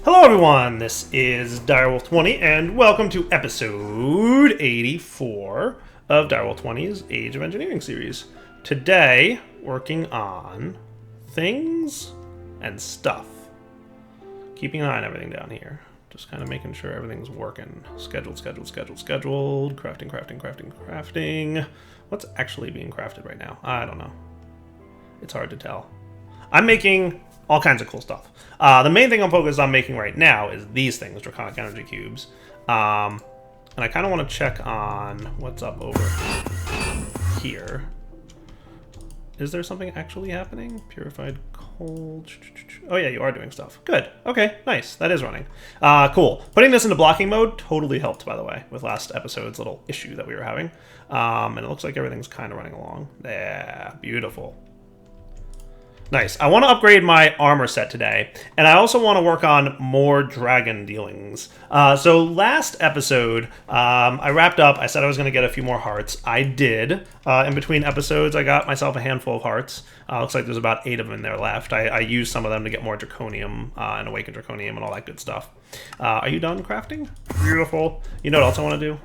Hello everyone, this is Direwolf20 and welcome to episode 84 of Direwolf20's Age of Engineering series. Today, working on things and stuff. Keeping an eye on everything down here. Just kind of making sure everything's working. Scheduled. Crafting. What's actually being crafted right now? I don't know. It's hard to tell. I'm making all kinds of cool stuff. The main thing I'm focused on making right now is these things, Draconic Energy Cubes. And I kind of want to check on what's up over here. Is there something actually happening? Purified coal. Oh yeah, you are doing stuff. Good. Okay, nice. That is running. Cool. Putting this into blocking mode totally helped, by the way, with last episode's little issue that we were having. And it looks like everything's kind of running along. Yeah, beautiful. Nice. I want to upgrade my armor set today, and I also want to work on more dragon dealings. So last episode, I wrapped up. I said I was going to get a few more hearts. I did. In between episodes, I got myself a handful of hearts. Looks like there's about 8 of them in there left. I used some of them to get more draconium and awaken draconium and all that good stuff. Are you done crafting? Beautiful. You know what else I want to do?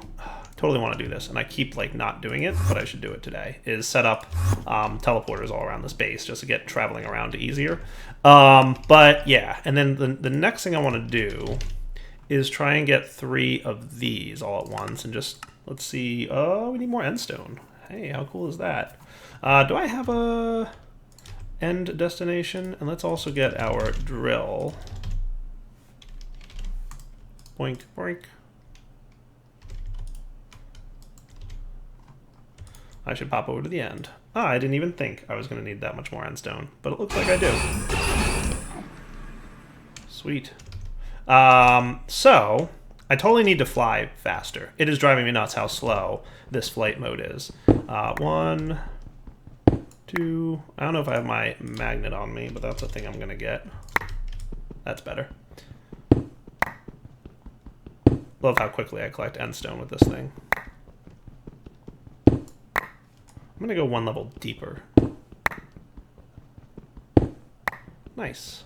Totally want to do this, and I keep like not doing it, but I should do it today, is set up teleporters all around this base just to get traveling around easier. But yeah, and then the next thing I want to do is try and get 3 of these all at once and just, let's see, oh, we need more endstone. Hey, how cool is that? Do I have a end destination? And let's also get our drill. Boink, boink. I should pop over to the end. I didn't even think I was going to need that much more endstone, but it looks like I do. Sweet. So, I totally need to fly faster. It is driving me nuts how slow this flight mode is. 1, 2... I don't know if I have my magnet on me, but that's a thing I'm going to get. That's better. Love how quickly I collect endstone with this thing. I'm going to go 1 level deeper. Nice.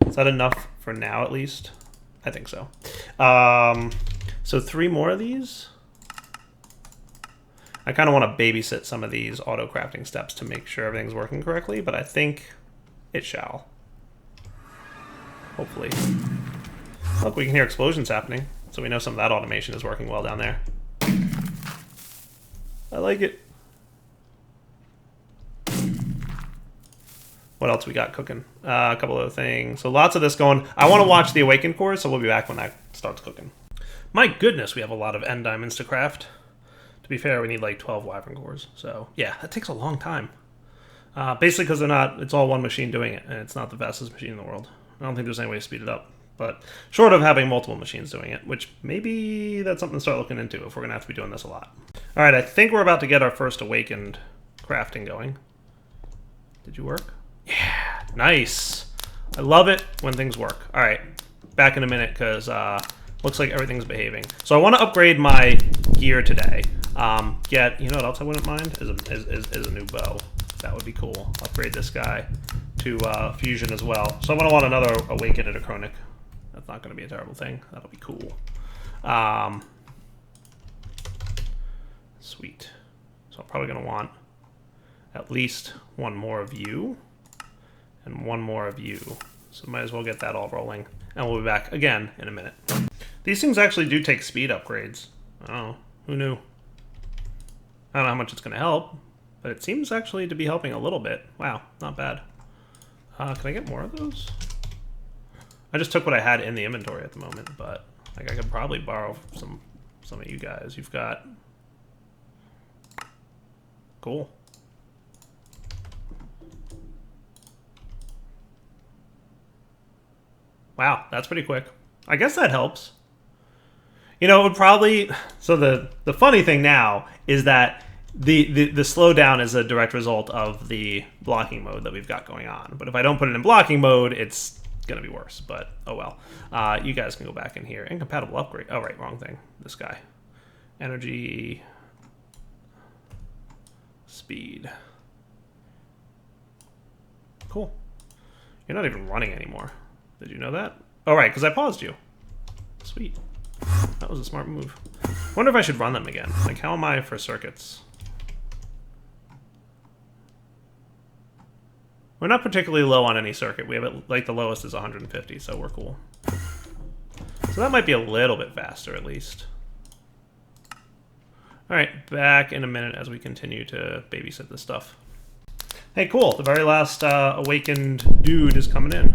Is that enough for now, at least? I think so. So 3 more of these. I kind of want to babysit some of these auto-crafting steps to make sure everything's working correctly, but I think it shall. Hopefully. Look, we can hear explosions happening, so we know some of that automation is working well down there. I like it. What else we got cooking? A couple other things. So lots of this going. I want to watch the Awakened core, so we'll be back when that starts cooking. My goodness, we have a lot of end diamonds to craft. To be fair, we need like 12 wyvern cores. So yeah, that takes a long time. Basically because they're not, it's all one machine doing it, and it's not the fastest machine in the world. I don't think there's any way to speed it up. But short of having multiple machines doing it, which maybe that's something to start looking into if we're going to have to be doing this a lot. All right, I think we're about to get our first Awakened crafting going. Did you work? Yeah, nice. I love it when things work. All right, back in a minute because looks like everything's behaving. So I want to upgrade my gear today. You know what else I wouldn't mind is a new bow. That would be cool. Upgrade this guy to fusion as well. So I'm going to want another Awakened Draconic. That's not going to be a terrible thing. That'll be cool. Sweet. So I'm probably going to want at least 1 more of you and 1 more of you. So might as well get that all rolling. And we'll be back again in a minute. These things actually do take speed upgrades. Oh, who knew? I don't know how much it's going to help, but it seems actually to be helping a little bit. Wow, not bad. Can I get more of those? I just took what I had in the inventory at the moment, but like I could probably borrow some of you guys. You've got... Cool. Wow, that's pretty quick. I guess that helps. You know, it would probably... So the funny thing now is that the slowdown is a direct result of the blocking mode that we've got going on. But if I don't put it in blocking mode, it's going to be worse. But, oh well. You guys can go back in here. Incompatible upgrade. Oh, right, wrong thing. This guy. Energy... Speed. Cool. You're not even running anymore. Did you know that? Oh, right, because I paused you. Sweet. That was a smart move. I wonder if I should run them again. Like, how am I for circuits? We're not particularly low on any circuit. We have it, like, the lowest is 150, so we're cool. So that might be a little bit faster, at least. All right, back in a minute as we continue to babysit this stuff. Hey, cool. The very last awakened dude is coming in.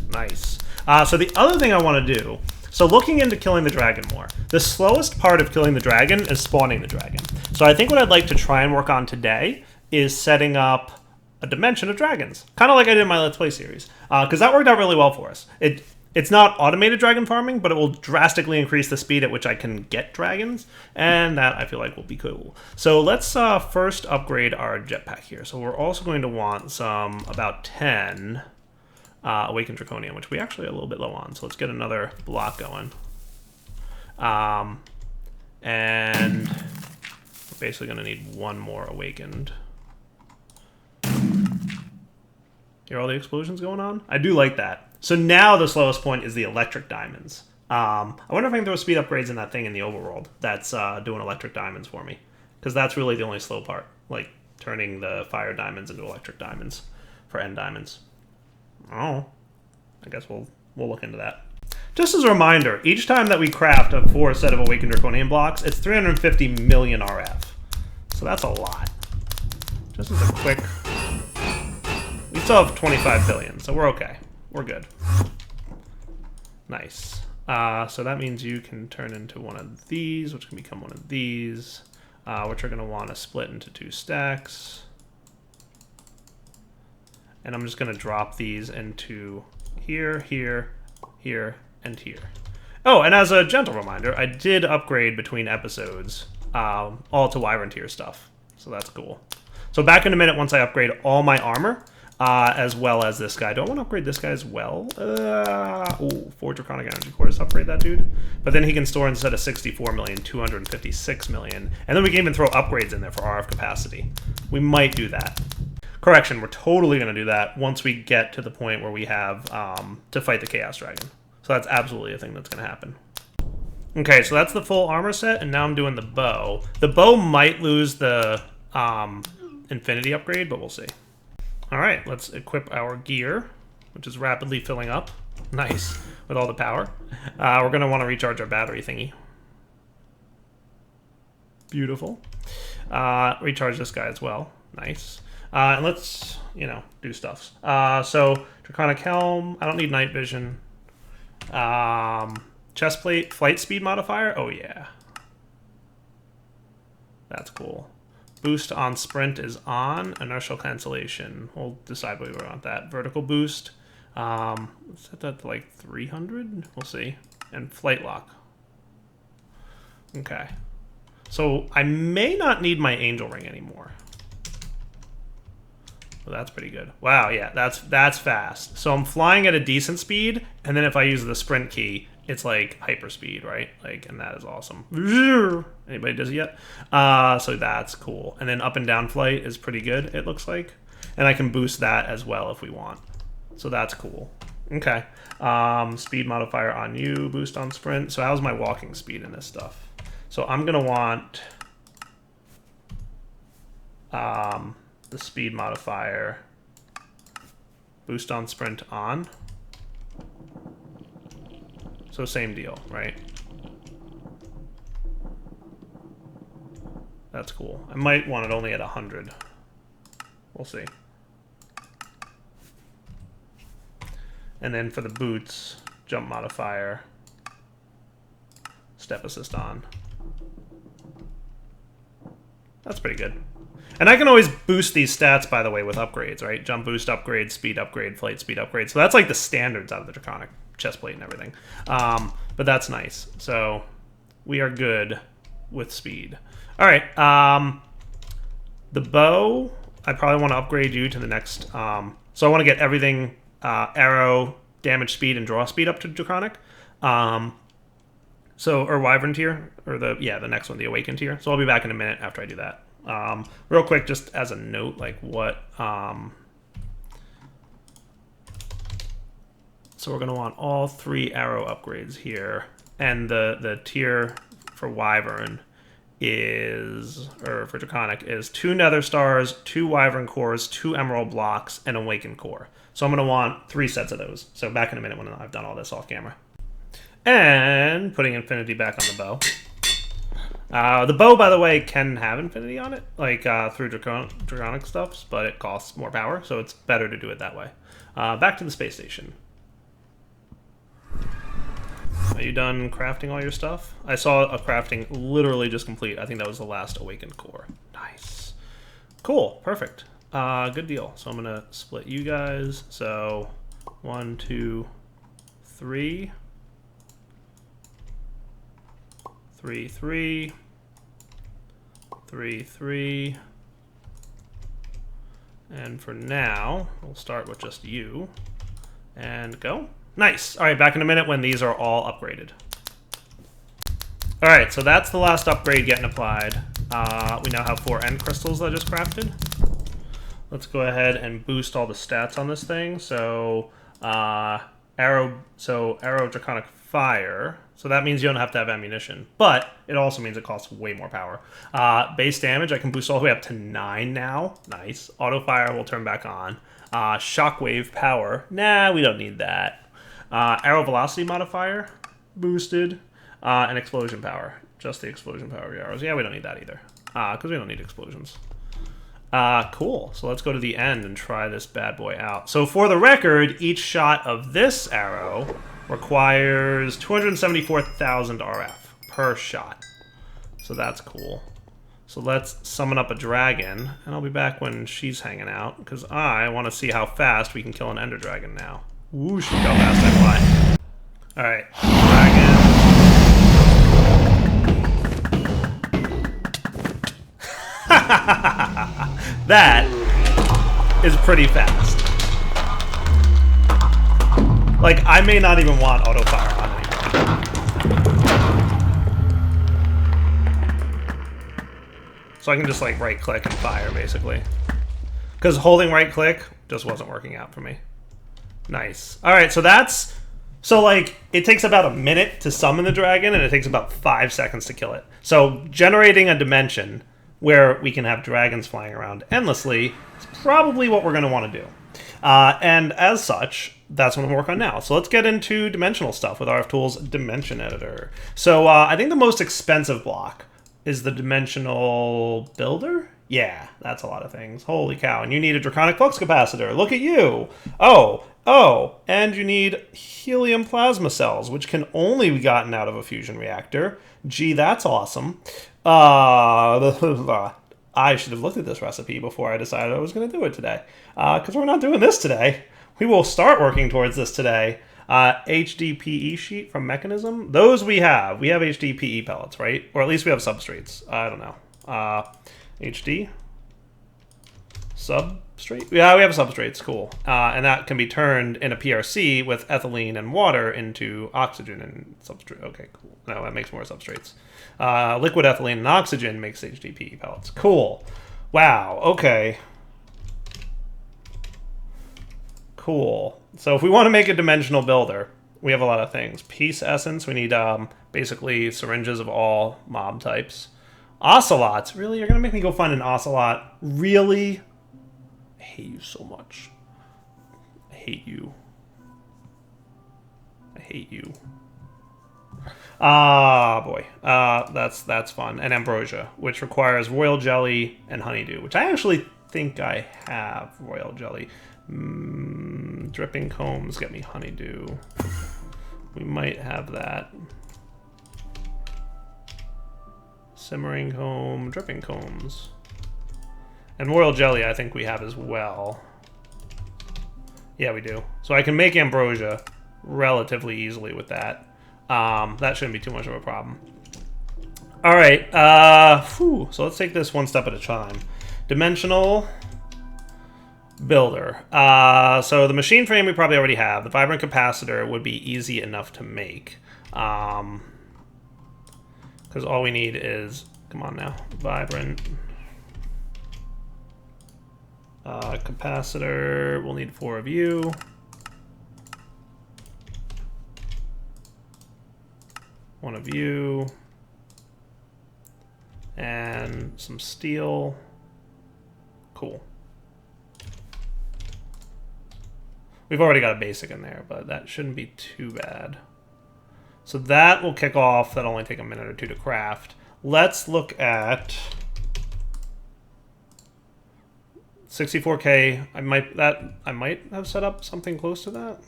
Nice. So the other thing I want to do, so looking into killing the dragon more, the slowest part of killing the dragon is spawning the dragon. So I think what I'd like to try and work on today is setting up a dimension of dragons, kind of like I did in my Let's Play series, because that worked out really well for us. It's not automated dragon farming, but it will drastically increase the speed at which I can get dragons, and that I feel like will be cool. So let's first upgrade our jetpack here. So we're also going to want some, about 10 Awakened Draconium, which we actually are a little bit low on. So let's get another block going. And we're basically going to need one more Awakened. Hear all the explosions going on? I do like that. So now the slowest point is the electric diamonds. I wonder if I can throw speed upgrades in that thing in the overworld that's doing electric diamonds for me. Because that's really the only slow part. Like, turning the fire diamonds into electric diamonds for end diamonds. Oh, I guess we'll look into that. Just as a reminder, each time that we craft a 4 set of Awakened Draconian blocks, it's 350 million RF. So that's a lot. Just as a quick... We still have 25 billion, so we're okay. We're good. Nice. So that means you can turn into one of these, which can become one of these, which are going to want to split into 2 stacks. And I'm just going to drop these into here, here, here, and here. Oh, and as a gentle reminder, I did upgrade between episodes, all to Wyvern tier stuff. So that's cool. So back in a minute once I upgrade all my armor, as well as this guy. Do I want to upgrade this guy as well? Ooh, 4 Draconic Energy Cores. Upgrade that dude. But then he can store instead of 64 million, 256 million. And then we can even throw upgrades in there for RF capacity. We might do that. Correction, we're totally going to do that once we get to the point where we have to fight the Chaos Dragon. So that's absolutely a thing that's going to happen. Okay, so that's the full armor set, and now I'm doing the bow. The bow might lose the infinity upgrade, but we'll see. All right, let's equip our gear, which is rapidly filling up. Nice, with all the power. We're going to want to recharge our battery thingy. Beautiful. Recharge this guy as well. Nice. And let's, do stuffs. So, Draconic Helm. I don't need night vision. Chest plate, flight speed modifier. Oh, yeah. That's cool. Boost on sprint is on. Inertial cancellation. We'll decide whether we want that. Vertical boost. Let's set that to like 300. We'll see. And flight lock. Okay. So I may not need my angel ring anymore. Well, that's pretty good. Wow, yeah, that's fast. So I'm flying at a decent speed, and then if I use the sprint key, it's like hyper speed, right? Like, and that is awesome. Anybody does it yet? So that's cool. And then up and down flight is pretty good, it looks like. And I can boost that as well if we want. So that's cool. Okay. Speed modifier on you, boost on sprint. So how's my walking speed in this stuff? So I'm gonna want the speed modifier, boost on sprint on. So same deal, right? That's cool. I might want it only at 100. We'll see. And then for the boots, jump modifier, step assist on. That's pretty good. And I can always boost these stats, by the way, with upgrades, right? Jump boost upgrade, speed upgrade, flight speed upgrade. So that's like the standards out of the Draconic chest plate and everything. But that's nice. So we are good with speed. All right. The bow, I probably want to upgrade you to the next. So I want to get everything arrow, damage speed, and draw speed up to Draconic. Or Wyvern tier, or the next one, the Awakened tier. So I'll be back in a minute after I do that. Real quick, just as a note, like what So we're going to want all 3 arrow upgrades here. And the tier for Wyvern is, or for Draconic, is 2 Nether Stars, 2 Wyvern Cores, 2 Emerald Blocks, and Awakened Core. So I'm going to want 3 sets of those. So back in a minute when I've done all this off camera. And putting Infinity back on the bow. The bow, by the way, can have Infinity on it, like through Draconic stuffs, but it costs more power, so it's better to do it that way. Back to the space station. Are you done crafting all your stuff? I saw a crafting literally just complete. I think that was the last Awakened Core. Nice. Cool. Perfect. Good deal. So I'm going to split you guys. So 1, 2, 3. 3, 3. 3, 3. And for now, we'll start with just you. And go. Nice. All right, back in a minute when these are all upgraded. All right, so that's the last upgrade getting applied. We now have 4 end crystals that I just crafted. Let's go ahead and boost all the stats on this thing. So arrow Draconic Fire. So that means you don't have to have ammunition, but it also means it costs way more power. Base damage, I can boost all the way up to 9 now. Nice. Auto fire will turn back on. Shockwave power. Nah, we don't need that. Arrow velocity modifier, boosted. And explosion power. Just the explosion power of your arrows. Yeah, we don't need that either. Because we don't need explosions. Cool. So let's go to the end and try this bad boy out. So for the record, each shot of this arrow requires 274,000 RF per shot. So that's cool. So let's summon up a dragon, and I'll be back when she's hanging out, because I want to see how fast we can kill an ender dragon now. Whoosh, look how fast I fly. Alright, dragon. That is pretty fast. Like, I may not even want auto fire on anymore. So I can just like right click and fire basically. Because holding right click just wasn't working out for me. Nice. Alright, so that's... So, like, it takes about a minute to summon the dragon, and it takes about 5 seconds to kill it. So, generating a dimension where we can have dragons flying around endlessly is probably what we're going to want to do. And as such, that's what I'm going to work on now. So let's get into dimensional stuff with RF Tools Dimension Editor. So I think the most expensive block is the Dimensional Builder. Yeah, that's a lot of things. Holy cow. And you need a Draconic Flux Capacitor. Look at you. Oh, and you need helium plasma cells, which can only be gotten out of a fusion reactor. Gee, that's awesome. I should have looked at this recipe before I decided I was going to do it today. Because we're not doing this today. We will start working towards this today. HDPE sheet from Mechanism. Those we have. We have HDPE pellets, right? Or at least we have substrates. I don't know. HD? Substrate? Yeah, we have substrates. Cool. And that can be turned in a PRC with ethylene and water into oxygen and substrate. Okay, cool. No, that makes more substrates. Liquid ethylene and oxygen makes HDPE pellets. Cool. Wow. Okay. Cool. So if we want to make a dimensional builder, we have a lot of things. Peace essence. We need basically syringes of all mob types. Ocelots. Really? You're going to make me go find an ocelot? Really? I hate you so much. I hate you. I hate you. Boy. That's fun. And ambrosia, which requires royal jelly and honeydew, which I actually think I have royal jelly. Dripping combs get me honeydew. We might have that. Simmering comb, dripping combs. And royal jelly I think we have as well. Yeah, we do. So I can make ambrosia relatively easily with that. That shouldn't be too much of a problem. Alright, so let's take this one step at a time. Dimensional Builder. So the machine frame we probably already have. The vibrant capacitor would be easy enough to make. Because all we need is, come on now, vibrant capacitor. We'll need 4 of you. One of you. And some steel. Cool. We've already got a basic in there, but that shouldn't be too bad. So that will kick off. That'll only take a minute or two to craft. Let's look at 64K. I might have set up something close to that.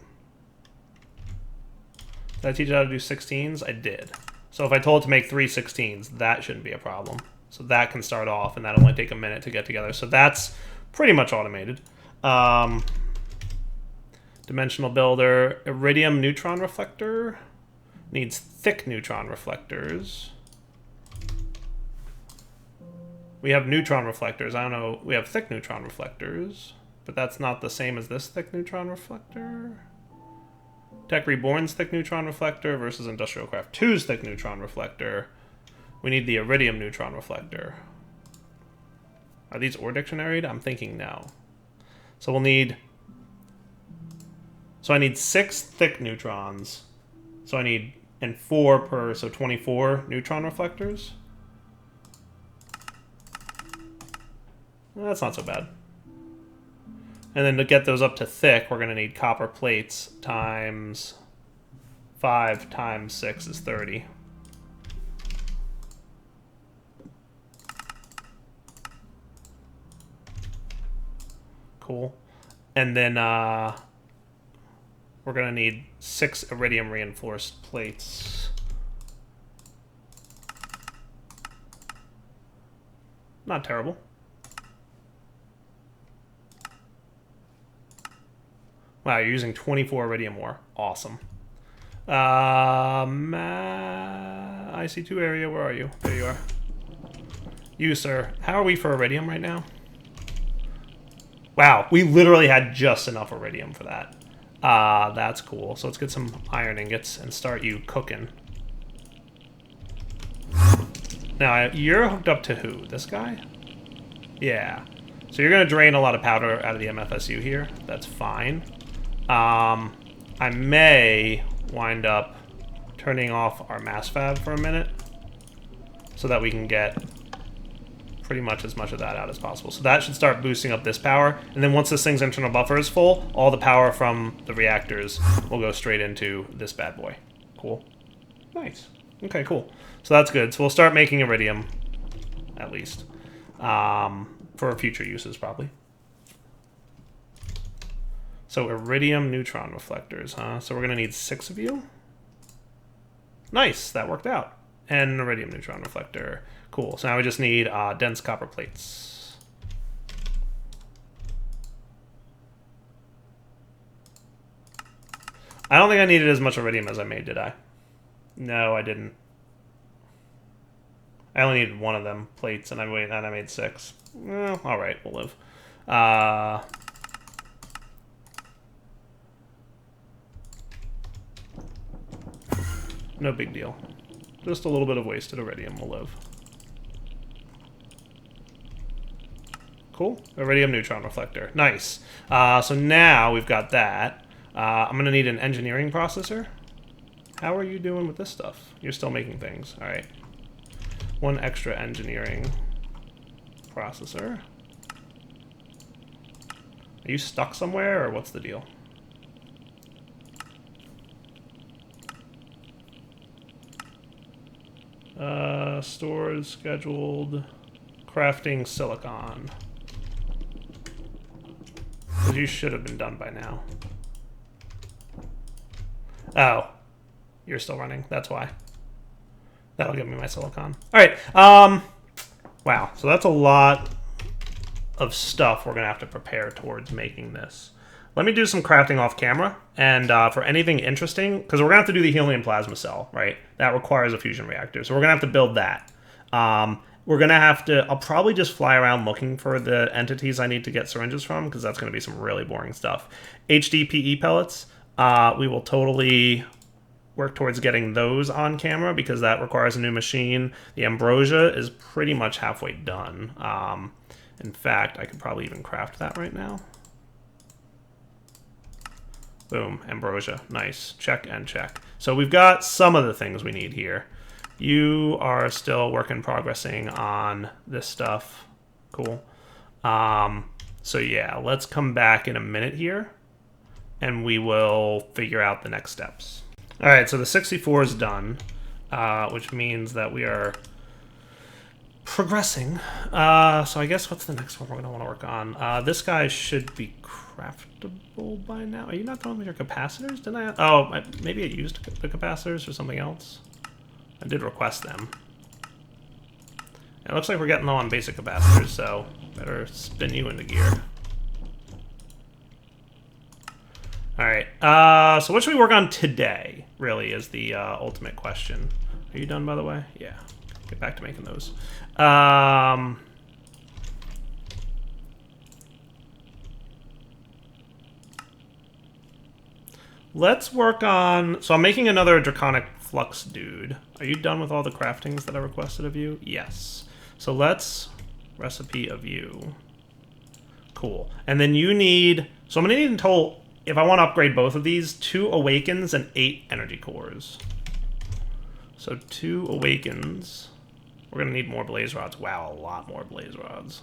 Did I teach you how to do 16s? I did. So if I told it to make 3 16s, that shouldn't be a problem. So that can start off, and that'll only take a minute to get together. So that's pretty much automated. Dimensional builder, iridium neutron reflector. Needs thick neutron reflectors. We have neutron reflectors. I don't know. We have thick neutron reflectors, but that's not the same as this thick neutron reflector. Tech Reborn's thick neutron reflector versus Industrial Craft 2's thick neutron reflector. We need the iridium neutron reflector. Are these ore dictionaried? I'm thinking no. So we'll need... So I need 6 thick neutrons. So I need... And 4 per... So 24 neutron reflectors. Well, that's not so bad. And then to get those up to thick, we're going to need copper plates times 5 times 6 is 30. Cool. And then we're going to need 6 iridium reinforced plates. Not terrible. Wow, you're using 24 iridium ore. Awesome. IC2 area, where are you? There you are. You, sir. How are we for iridium right now? Wow, we literally had just enough iridium for that. That's cool. So let's get some iron ingots and start you cooking. Now, you're hooked up to who? This guy? Yeah. So you're going to drain a lot of powder out of the MFSU here. That's fine. I may wind up turning off our mass fab for a minute so that we can get pretty much as much of that out as possible. So that should start boosting up this power. And then once this thing's internal buffer is full, all the power from the reactors will go straight into this bad boy. Cool. Nice. Okay, cool. So that's good. So we'll start making iridium, at least, for future uses, probably. So iridium neutron reflectors, huh? So we're going to need 6 of you. Nice, that worked out. And an iridium neutron reflector. Cool, so now we just need dense copper plates. I don't think I needed as much iridium as I made, did I? No, I didn't. I only needed 1 of them plates, and I made 6. Well, all right, we'll live. No big deal. Just a little bit of wasted iridium will live. Cool. Iridium neutron reflector. Nice. So now we've got that. I'm going to need an engineering processor. How are you doing with this stuff? You're still making things. All right. 1 extra engineering processor. Are you stuck somewhere, or what's the deal? Stored, scheduled, crafting silicon. You should have been done by now. Oh, you're still running. That's why. That'll give me my silicon. All right. Wow. So that's a lot of stuff we're gonna have to prepare towards making this. Let me do some crafting off camera, and for anything interesting, because we're going to have to do the helium plasma cell, right? That requires a fusion reactor, so we're going to have to build that. We're going to have to, I'll probably just fly around looking for the entities I need to get syringes from, because that's going to be some really boring stuff. HDPE pellets, we will totally work towards getting those on camera, because that requires a new machine. The ambrosia is pretty much halfway done. In fact, I could probably even craft that right now. Boom, ambrosia. Nice. Check and check. So we've got some of the things we need here. You are still progressing on this stuff. Cool. So yeah, let's come back in a minute here, and we will figure out the next steps. All right, so the 64 is done, which means that we are progressing. So I guess what's the next one we're gonna want to work on? This guy should be craftable by now. Are you not done with your capacitors? Didn't I? Oh, maybe it used the capacitors or something else. I did request them. It looks like we're getting low on basic capacitors, so better spin you into gear. Alright, so what should we work on today, really, is the ultimate question. Are you done, by the way? Yeah. Get back to making those. Let's work on... So I'm making another Draconic Flux dude. Are you done with all the craftings that I requested of you? Yes. So let's recipe of you. Cool. And then you need... So I'm going to need in total, if I want to upgrade both of these, 2 Awakens and 8 Energy Cores. So 2 Awakens. We're going to need more Blaze Rods. Wow, a lot more Blaze Rods.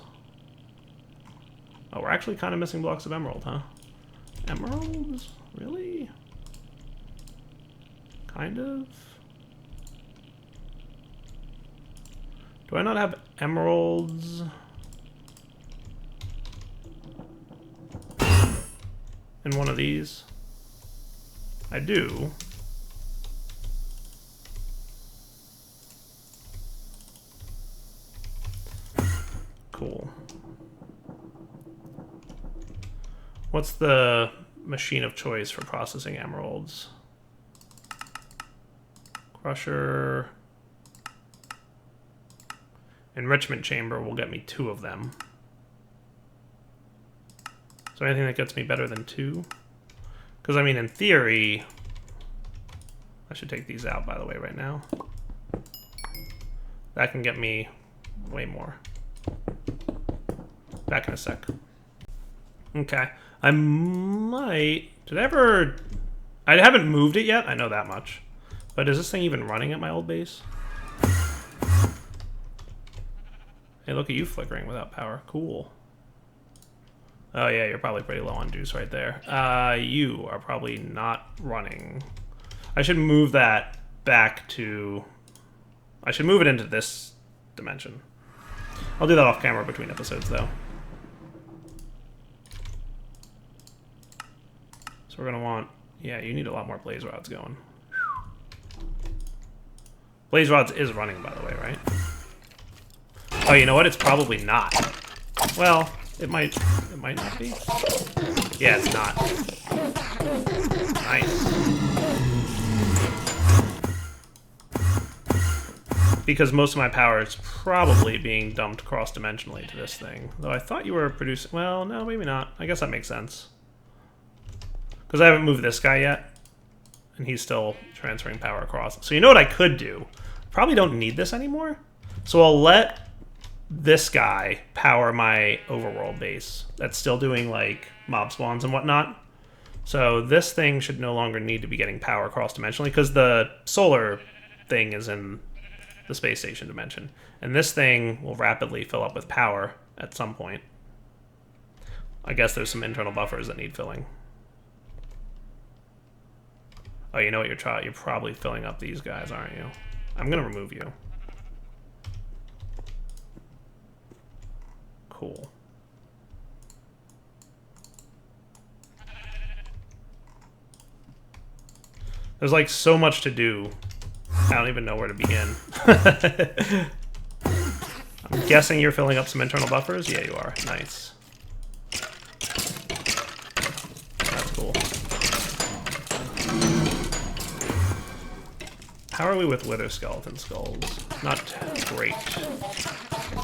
Oh, we're actually kind of missing blocks of Emerald, huh? Emeralds? Really? Kind of? Do I not have emeralds? In one of these? I do. Cool. What's the machine of choice for processing emeralds? Crusher. Enrichment chamber will get me 2 of them. Is there anything that gets me better than 2? Because, I mean, in theory... I should take these out, by the way, right now. That can get me way more. Back in a sec. Okay. I might... Did I ever... I haven't moved it yet, I know that much. But is this thing even running at my old base? Hey, look at you flickering without power. Cool. Oh yeah, you're probably pretty low on juice right there. You are probably not running. I should move that back to... I should move it into this dimension. I'll do that off camera between episodes, though. So we're gonna want... Yeah, you need a lot more Blaze Rods going. Blaze Rods is running, by the way, right? Oh, you know what? It's probably not. Well, it might not be. Yeah, it's not. Nice. Because most of my power is probably being dumped cross-dimensionally to this thing. Though I thought you were producing... Well, no, maybe not. I guess that makes sense. Because I haven't moved this guy yet. And he's still transferring power across. So you know what I could do? Probably don't need this anymore. So I'll let this guy power my overworld base. That's still doing, like, mob spawns and whatnot. So this thing should no longer need to be getting power cross-dimensionally, because the solar thing is in the space station dimension. And this thing will rapidly fill up with power at some point. I guess there's some internal buffers that need filling. Oh, you know what? You're probably filling up these guys, aren't you? I'm going to remove you. Cool. There's like so much to do. I don't even know where to begin. I'm guessing you're filling up some internal buffers? Yeah, you are. Nice. That's cool. How are we with Wither Skeleton Skulls? Not great.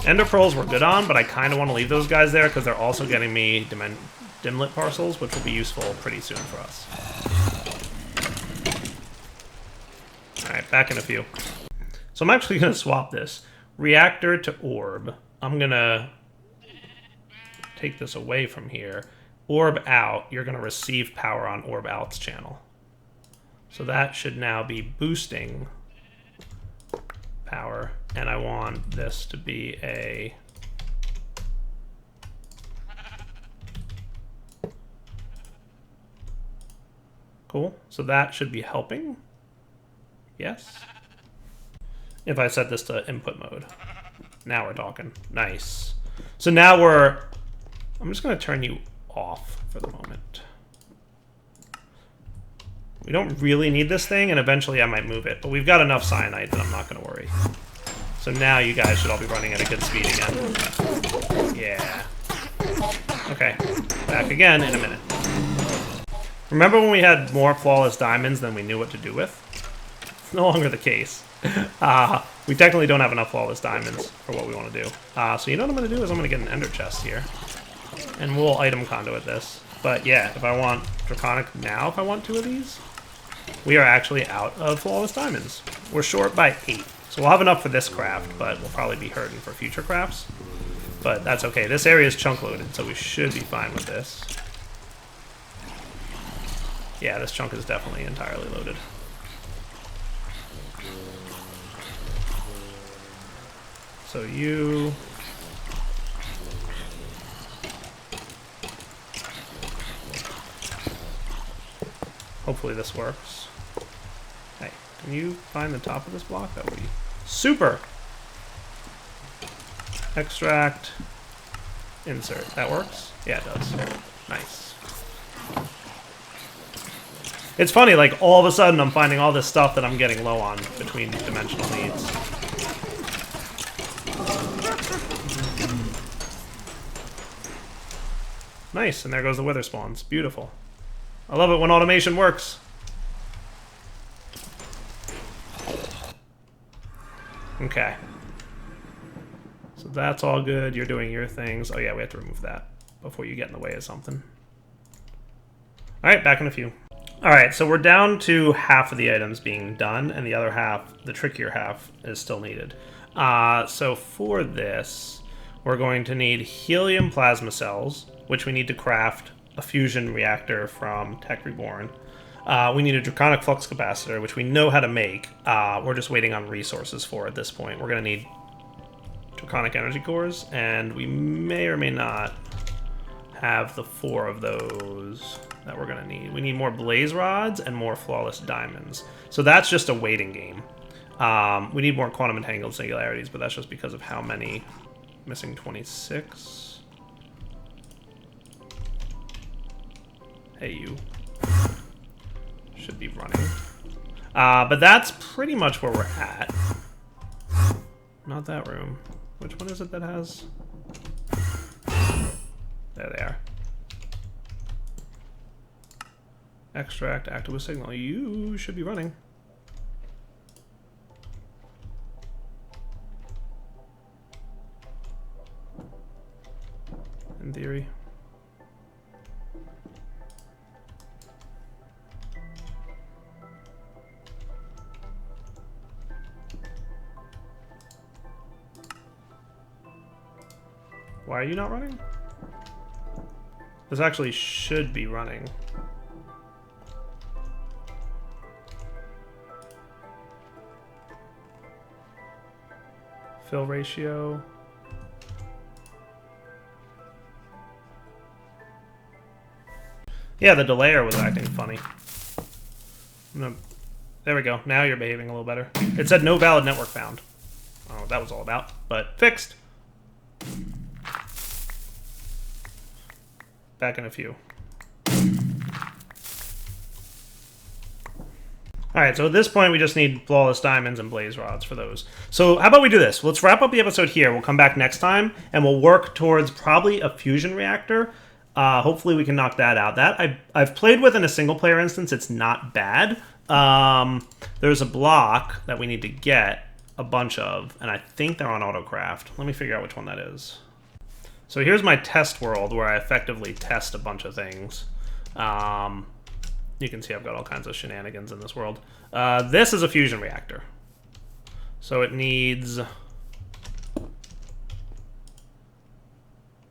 Ender Pearls we're good on, but I kind of want to leave those guys there because they're also getting me Dimlit parcels, which will be useful pretty soon for us. Alright, back in a few. So I'm actually going to swap this. Reactor to Orb. I'm going to take this away from here. orb out, you're going to receive power on orb out's channel. So that should now be boosting power, and I want this to be a cool. So that should be helping. Yes. If I set this to input mode. Now we're talking. Nice. So now I'm just going to turn you off for the moment. We don't really need this thing, and eventually I might move it, but we've got enough cyanide that I'm not going to worry. So now you guys should all be running at a good speed again. Yeah. Okay. Back again in a minute. Remember when we had more flawless diamonds than we knew what to do with? It's no longer the case. We technically don't have enough flawless diamonds for what we want to do. So you know what I'm going to do is I'm going to get an ender chest here. And we'll item conduit this. But yeah, if I want Draconic now, if I want 2 of these, we are actually out of flawless diamonds. We're short by 8. So we'll have enough for this craft, but we'll probably be hurting for future crafts. But that's okay. This area is chunk loaded, so we should be fine with this. Yeah, this chunk is definitely entirely loaded. So you... Hopefully this works. Hey, can you find the top of this block? That would be super! Extract. Insert. That works? Yeah, it does. Nice. It's funny, like, all of a sudden I'm finding all this stuff that I'm getting low on between dimensional needs. Nice, and there goes the wither spawns. Beautiful. I love it when automation works. Okay. So that's all good. You're doing your things. Oh yeah, we have to remove that before you get in the way of something. Alright, back in a few. Alright, so we're down to half of the items being done, and the other half, the trickier half, is still needed. So for this, we're going to need helium plasma cells, which we need to craft a fusion reactor from Tech Reborn. We need a draconic flux capacitor, which we know how to make. We're just waiting on resources for at this point. We're going to need draconic energy cores, and we may or may not have the 4 of those that we're going to need. We need more blaze rods and more flawless diamonds. So that's just a waiting game. We need more quantum entangled singularities, but that's just because of how many. Missing 26. Hey, you. Should be running. But that's pretty much where we're at. Not that room. Which one is it that has... There they are. Extract, active with signal. You should be running. In theory. Why are you not running? This actually should be running. Fill ratio. Yeah, the delayer was acting funny. There we go. Now you're behaving a little better. It said no valid network found. I don't know what that was all about, but fixed. Back in a few. Alright, so at this point we just need flawless diamonds and blaze rods for those. So how about we do this? Let's wrap up the episode here. We'll come back next time, and we'll work towards probably a fusion reactor. Hopefully we can knock that out. That I've played with in a single player instance. It's not bad. There's a block that we need to get a bunch of, and I think they're on autocraft. Let me figure out which one that is. So here's my test world where I effectively test a bunch of things. You can see I've got all kinds of shenanigans in this world. This is a fusion reactor. So it needs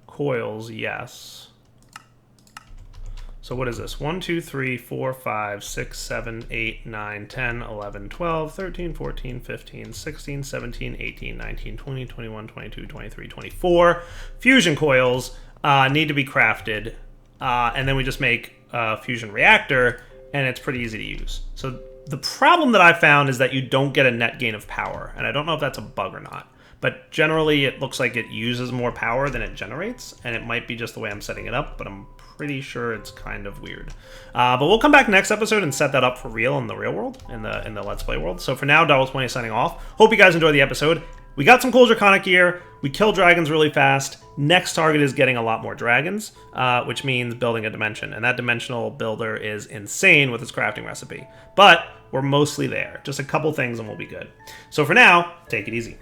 coils, yes. So what is this? 1, 2, 3, 4, 5, 6, 7, 8, 9, 10, 11, 12, 13, 14, 15, 16, 17, 18, 19, 20, 21, 22, 23, 24 fusion coils need to be crafted. And then we just make a fusion reactor, and it's pretty easy to use. So the problem that I found is that you don't get a net gain of power, and I don't know if that's a bug or not. But generally, it looks like it uses more power than it generates, and it might be just the way I'm setting it up, but I'm pretty sure it's kind of weird. But we'll come back next episode and set that up for real in the real world, in the Let's Play world. So for now, Doubles20 signing off. Hope you guys enjoyed the episode. We got some cool Draconic gear. We kill dragons really fast. Next target is getting a lot more dragons, which means building a dimension. And that dimensional builder is insane with its crafting recipe. But we're mostly there. Just a couple things and we'll be good. So for now, take it easy.